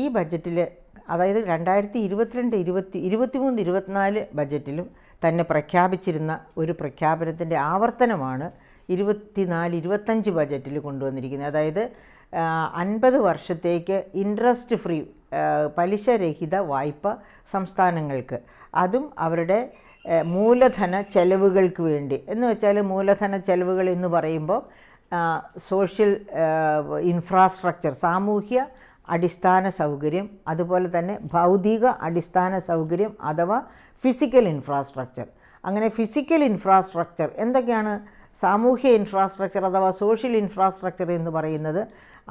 ഈ ബഡ്ജറ്റിൽ, അതായത് 2022-23-24 ബഡ്ജറ്റിലും തന്നെ പ്രഖ്യാപിച്ചിരുന്ന ഒരു പ്രഖ്യാപനത്തിൻ്റെ ആവർത്തനമാണ് 24-25 ബഡ്ജറ്റിൽ കൊണ്ടുവന്നിരിക്കുന്നത്. അതായത് 50 വർഷത്തേക്ക് ഇൻട്രസ്റ്റ് ഫ്രീ പലിശരഹിത വായ്പ സംസ്ഥാനങ്ങൾക്ക്, അതും അവരുടെ മൂലധന ചെലവുകൾക്ക് വേണ്ടി. എന്ന് വെച്ചാൽ മൂലധന ചെലവുകൾ എന്ന് പറയുമ്പോൾ സോഷ്യൽ ഇൻഫ്രാസ്ട്രക്ചർ, സാമൂഹ്യ അടിസ്ഥാന സൗകര്യം, അതുപോലെ തന്നെ ഭൗതിക അടിസ്ഥാന സൗകര്യം അഥവാ ഫിസിക്കൽ ഇൻഫ്രാസ്ട്രക്ചർ. അങ്ങനെ ഫിസിക്കൽ ഇൻഫ്രാസ്ട്രക്ചർ എന്തൊക്കെയാണ്? സാമൂഹ്യ ഇൻഫ്രാസ്ട്രക്ചർ അഥവാ സോഷ്യൽ ഇൻഫ്രാസ്ട്രക്ചർ എന്ന് പറയുന്നത്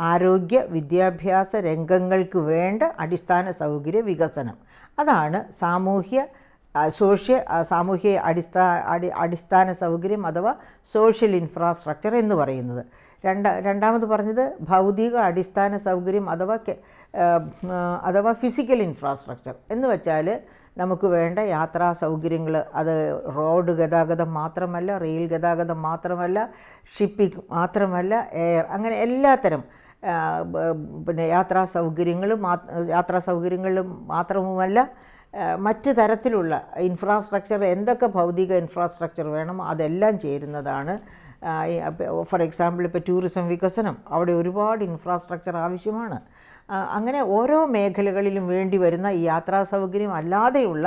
ആരോഗ്യ വിദ്യാഭ്യാസ രംഗങ്ങൾക്ക് വേണ്ട അടിസ്ഥാന സൗകര്യ വികസനം. അതാണ് സാമൂഹ്യ അടിസ്ഥാന സൗകര്യം അഥവാ സോഷ്യൽ ഇൻഫ്രാസ്ട്രക്ചർ എന്ന് പറയുന്നത്. രണ്ടാമത് പറഞ്ഞത് ഭൗതിക അടിസ്ഥാന സൗകര്യം അഥവാ ഫിസിക്കൽ ഇൻഫ്രാസ്ട്രക്ചർ എന്ന് വെച്ചാൽ നമുക്ക് വേണ്ട യാത്രാ സൗകര്യങ്ങൾ, അത് റോഡ് ഗതാഗതം മാത്രമല്ല, റെയിൽ ഗതാഗതം മാത്രമല്ല, ഷിപ്പിംഗ് മാത്രമല്ല, എയർ, അങ്ങനെ എല്ലാത്തരം പിന്നെ യാത്രാ സൗകര്യങ്ങളും മാത്രവുമല്ല, മറ്റ് തരത്തിലുള്ള ഇൻഫ്രാസ്ട്രക്ചർ, എന്തൊക്കെ ഭൗതിക ഇൻഫ്രാസ്ട്രക്ചർ വേണമോ അതെല്ലാം ചേരുന്നതാണ്. ഫോർ എക്സാമ്പിൾ ഇപ്പോൾ ടൂറിസം വികസനം, അവിടെ ഒരുപാട് ഇൻഫ്രാസ്ട്രക്ചർ ആവശ്യമാണ്. അങ്ങനെ ഓരോ മേഖലകളിലും വേണ്ടി വരുന്ന ഈ യാത്രാ സൗകര്യം അല്ലാതെയുള്ള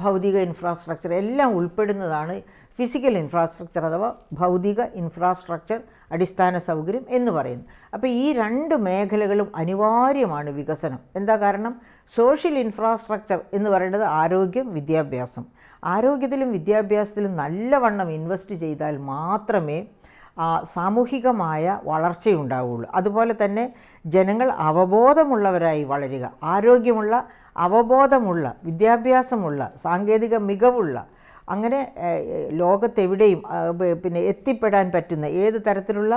ഭൗതിക ഇൻഫ്രാസ്ട്രക്ചർ എല്ലാം ഉൾപ്പെടുന്നതാണ് ഫിസിക്കൽ ഇൻഫ്രാസ്ട്രക്ചർ അഥവാ ഭൗതിക ഇൻഫ്രാസ്ട്രക്ചർ അടിസ്ഥാന സൗകര്യം എന്ന് പറയുന്നു. അപ്പോൾ ഈ രണ്ട് മേഖലകളും അനിവാര്യമാണ് വികസനം. എന്താ കാരണം? സോഷ്യൽ ഇൻഫ്രാസ്ട്രക്ചർ എന്ന് പറയുന്നത് ആരോഗ്യം, വിദ്യാഭ്യാസം. ആരോഗ്യത്തിലും വിദ്യാഭ്യാസത്തിലും നല്ലവണ്ണം ഇൻവെസ്റ്റ് ചെയ്താൽ മാത്രമേ സാമൂഹികമായ വളർച്ചയുണ്ടാവുകയുള്ളൂ. അതുപോലെ തന്നെ ജനങ്ങൾ അവബോധമുള്ളവരായി വളരുക, ആരോഗ്യമുള്ള, അവബോധമുള്ള, വിദ്യാഭ്യാസമുള്ള, സാങ്കേതിക മികവുള്ള, അങ്ങനെ ലോകത്തെവിടെയും പിന്നെ എത്തിപ്പെടാൻ പറ്റുന്ന, ഏത് തരത്തിലുള്ള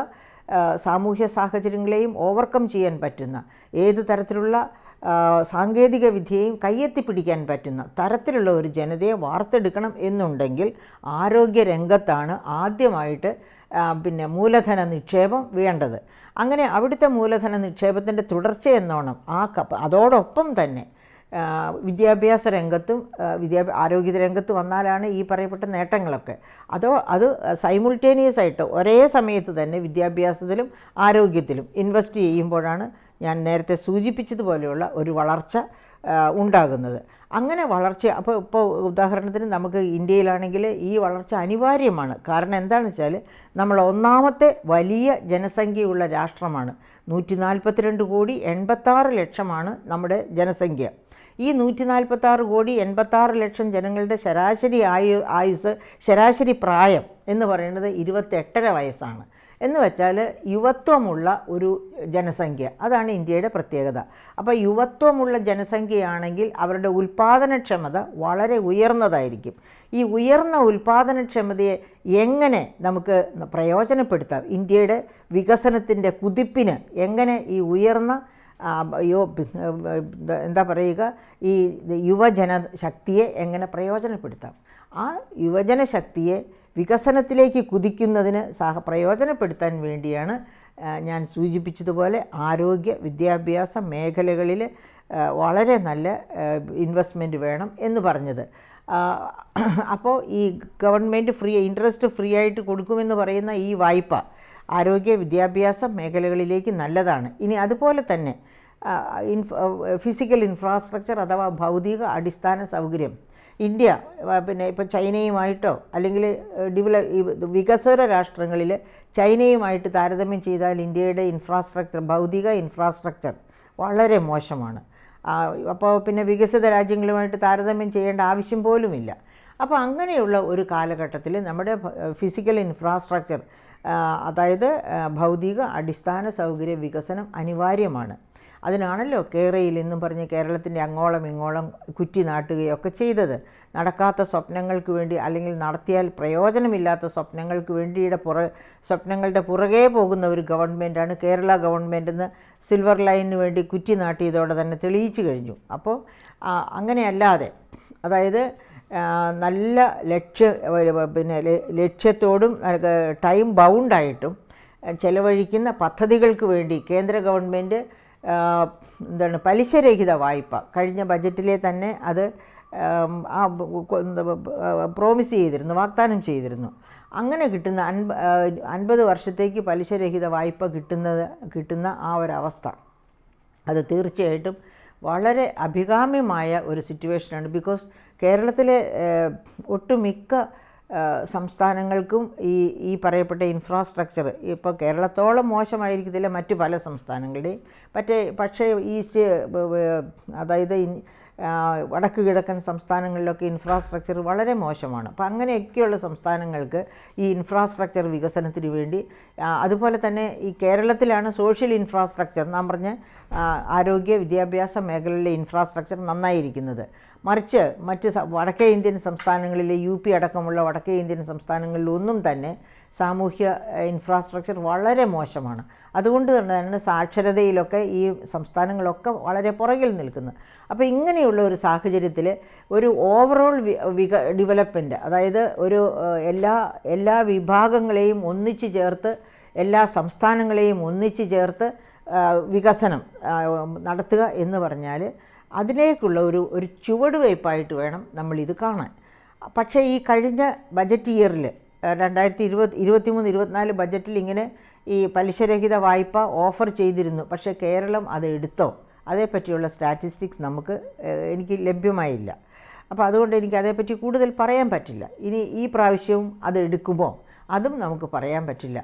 സാമൂഹ്യ സാഹചര്യങ്ങളെയും ഓവർകം ചെയ്യാൻ പറ്റുന്ന, ഏത് തരത്തിലുള്ള സാങ്കേതിക വിദ്യയും കയ്യെത്തിപ്പിടിക്കാൻ പറ്റുന്ന തരത്തിലുള്ള ഒരു ജനതയെ വാർത്തെടുക്കണം എന്നുണ്ടെങ്കിൽ ആരോഗ്യ രംഗത്താണ് ആദ്യമായിട്ട് പിന്നെ മൂലധന നിക്ഷേപം വേണ്ടത്. അങ്ങനെ അവിടുത്തെ മൂലധന നിക്ഷേപത്തിൻ്റെ തുടർച്ചയെന്നോണം അതോടൊപ്പം തന്നെ വിദ്യാഭ്യാസ രംഗത്തും ആരോഗ്യ രംഗത്ത് വന്നാലാണ് ഈ പറയപ്പെട്ട നേട്ടങ്ങളൊക്കെ. അത് സൈമുൾട്ടേനിയസ് ആയിട്ട് ഒരേ സമയത്ത് തന്നെ വിദ്യാഭ്യാസത്തിലും ആരോഗ്യത്തിലും ഇൻവെസ്റ്റ് ചെയ്യുമ്പോഴാണ് ഞാൻ നേരത്തെ സൂചിപ്പിച്ചതുപോലെയുള്ള ഒരു വളർച്ച ഉണ്ടാകുന്നത്. അങ്ങനെ വളർച്ച, ഇപ്പോൾ ഉദാഹരണത്തിന് നമുക്ക് ഇന്ത്യയിലാണെങ്കിൽ ഈ വളർച്ച അനിവാര്യമാണ്. കാരണം എന്താണെന്ന് വെച്ചാൽ നമ്മൾ ഒന്നാമത്തെ വലിയ ജനസംഖ്യയുള്ള രാഷ്ട്രമാണ്. 142,86,00,000 നമ്മുടെ ജനസംഖ്യ. ഈ 146,86,00,000 ജനങ്ങളുടെ ശരാശരി പ്രായം എന്ന് പറയുന്നത് 28.5 വയസ്സാണ്. എന്ന് വെച്ചാൽ യുവത്വമുള്ള ഒരു ജനസംഖ്യ, അതാണ് ഇന്ത്യയുടെ പ്രത്യേകത. അപ്പോൾ യുവത്വമുള്ള ജനസംഖ്യയാണെങ്കിൽ അവരുടെ ഉൽപ്പാദനക്ഷമത വളരെ ഉയർന്നതായിരിക്കും. ഈ ഉയർന്ന ഉൽപ്പാദനക്ഷമതയെ എങ്ങനെ നമുക്ക് പ്രയോജനപ്പെടുത്താം? ഇന്ത്യയുടെ വികസനത്തിൻ്റെ കുതിപ്പിന് എങ്ങനെ ഈ ഉയർന്ന ഈ യുവജന ശക്തിയെ എങ്ങനെ പ്രയോജനപ്പെടുത്താം? ആ യുവജന ശക്തിയെ വികസനത്തിലേക്ക് കുതിക്കുന്നതിന് പ്രയോജനപ്പെടുത്താൻ വേണ്ടിയാണ് ഞാൻ സൂചിപ്പിച്ചതുപോലെ ആരോഗ്യ വിദ്യാഭ്യാസ മേഖലകളിൽ വളരെ നല്ല ഇൻവെസ്റ്റ്മെൻറ്റ് വേണം എന്ന് പറഞ്ഞത്. അപ്പോൾ ഈ ഗവൺമെൻറ് ഇൻട്രസ്റ്റ് ഫ്രീ ആയിട്ട് കൊടുക്കുമെന്ന് പറയുന്ന ഈ വായ്പ ആരോഗ്യ വിദ്യാഭ്യാസ മേഖലകളിലേക്ക് നല്ലതാണ്. ഇനി അതുപോലെ തന്നെ ഫിസിക്കൽ ഇൻഫ്രാസ്ട്രക്ചർ അഥവാ ഭൗതിക അടിസ്ഥാന സൗകര്യം ഇന്ത്യ പിന്നെ ഇപ്പോൾ ചൈനയുമായിട്ടോ അല്ലെങ്കിൽ വികസ്വര രാഷ്ട്രങ്ങളിൽ ചൈനയുമായിട്ട് താരതമ്യം ചെയ്താൽ ഇന്ത്യയുടെ ഭൗതിക ഇൻഫ്രാസ്ട്രക്ചർ വളരെ മോശമാണ്. അപ്പോൾ പിന്നെ വികസിത രാജ്യങ്ങളുമായിട്ട് താരതമ്യം ചെയ്യേണ്ട ആവശ്യം പോലുമില്ല. അപ്പോൾ അങ്ങനെയുള്ള ഒരു കാലഘട്ടത്തിൽ നമ്മുടെ ഫിസിക്കൽ ഇൻഫ്രാസ്ട്രക്ചർ, അതായത് ഭൗതിക അടിസ്ഥാന സൗകര്യ വികസനം അനിവാര്യമാണ്. അതിനാണല്ലോ കേരയിൽ എന്നും പറഞ്ഞ് കേരളത്തിൻ്റെ അങ്ങോളം ഇങ്ങോളം കുറ്റി നാട്ടുകയൊക്കെ ചെയ്തത്. നടക്കാത്ത സ്വപ്നങ്ങൾക്ക് വേണ്ടി, അല്ലെങ്കിൽ നടത്തിയാൽ പ്രയോജനമില്ലാത്ത സ്വപ്നങ്ങളുടെ പുറകെ പോകുന്ന ഒരു ഗവൺമെൻറ്റാണ് കേരള ഗവൺമെൻറ് എന്ന് സിൽവർ ലൈനിന് വേണ്ടി കുറ്റി നാട്ടിയതോടെ തന്നെ തെളിയിച്ചു കഴിഞ്ഞു. അപ്പോൾ അങ്ങനെയല്ലാതെ, അതായത് നല്ല ലക്ഷ്യത്തോടും ടൈം ബൗണ്ടായിട്ടും ചെലവഴിക്കുന്ന പദ്ധതികൾക്ക് വേണ്ടി കേന്ദ്ര ഗവൺമെൻറ് എന്താണ് പലിശരഹിത വായ്പ കഴിഞ്ഞ ബജറ്റിലെ തന്നെ അത് പ്രോമിസ് ചെയ്തിരുന്നു, വാഗ്ദാനം ചെയ്തിരുന്നു. അങ്ങനെ കിട്ടുന്ന 50 വർഷത്തേക്ക് പലിശരഹിത വായ്പ കിട്ടുന്ന ആ ഒരവസ്ഥ അത് തീർച്ചയായിട്ടും വളരെ അഭികാമ്യമായ ഒരു സിറ്റുവേഷനാണ്. ബിക്കോസ് കേരളത്തിലെ ഒട്ടുമിക്ക സംസ്ഥാനങ്ങൾക്കും ഈ പറയപ്പെട്ട ഇൻഫ്രാസ്ട്രക്ചർ ഇപ്പോൾ കേരളത്തോളം മോശമായിരിക്കത്തില്ല മറ്റു പല സംസ്ഥാനങ്ങളുടെയും. പക്ഷേ അതായത് വടക്ക് കിഴക്കൻ സംസ്ഥാനങ്ങളിലൊക്കെ ഇൻഫ്രാസ്ട്രക്ചർ വളരെ മോശമാണ്. അപ്പോൾ അങ്ങനെയൊക്കെയുള്ള സംസ്ഥാനങ്ങൾക്ക് ഈ ഇൻഫ്രാസ്ട്രക്ചർ വികസനത്തിന് വേണ്ടി, അതുപോലെ തന്നെ ഈ കേരളത്തിലാണ് സോഷ്യൽ ഇൻഫ്രാസ്ട്രക്ചർ നാം പറഞ്ഞ ആരോഗ്യ വിദ്യാഭ്യാസ മേഖലയിലെ ഇൻഫ്രാസ്ട്രക്ചർ നന്നായിരിക്കുന്നത്. മറിച്ച് മറ്റ് വടക്കേ ഇന്ത്യൻ സംസ്ഥാനങ്ങളിലെ UP അടക്കമുള്ള വടക്കേ ഇന്ത്യൻ സംസ്ഥാനങ്ങളിലൊന്നും തന്നെ സാമൂഹ്യ ഇൻഫ്രാസ്ട്രക്ചർ വളരെ മോശമാണ്. അതുകൊണ്ട് തന്നെ സാക്ഷരതയിലൊക്കെ ഈ സംസ്ഥാനങ്ങളൊക്കെ വളരെ പുറകിൽ നിൽക്കുന്നു. അപ്പോൾ ഇങ്ങനെയുള്ള ഒരു സാഹചര്യത്തിൽ ഒരു ഓവറോൾ ഡെവലപ്മെൻറ്റ്, അതായത് ഒരു എല്ലാ വിഭാഗങ്ങളെയും ഒന്നിച്ചു ചേർത്ത്, എല്ലാ സംസ്ഥാനങ്ങളെയും ഒന്നിച്ചു ചേർത്ത് വികസനം നടത്തുക എന്ന് പറഞ്ഞാൽ അതിലേക്കുള്ള ഒരു ചുവടുവയ്പ്പായിട്ട് വേണം നമ്മളിത് കാണാൻ. പക്ഷേ ഈ കഴിഞ്ഞ ബജറ്റ് ഇയറിൽ 2023-24 ബജറ്റിൽ ഇങ്ങനെ ഈ പലിശരഹിത വായ്പ ഓഫർ ചെയ്തിരുന്നു. പക്ഷേ കേരളം അത് എടുത്തോ? അതേപ്പറ്റിയുള്ള സ്റ്റാറ്റിസ്റ്റിക്സ് എനിക്ക് ലഭ്യമായില്ല. അപ്പോൾ അതുകൊണ്ട് എനിക്ക് അതേപ്പറ്റി കൂടുതൽ പറയാൻ പറ്റില്ല. ഇനി ഈ പ്രാവശ്യവും അത് എടുക്കുമോ അതും നമുക്ക് പറയാൻ പറ്റില്ല.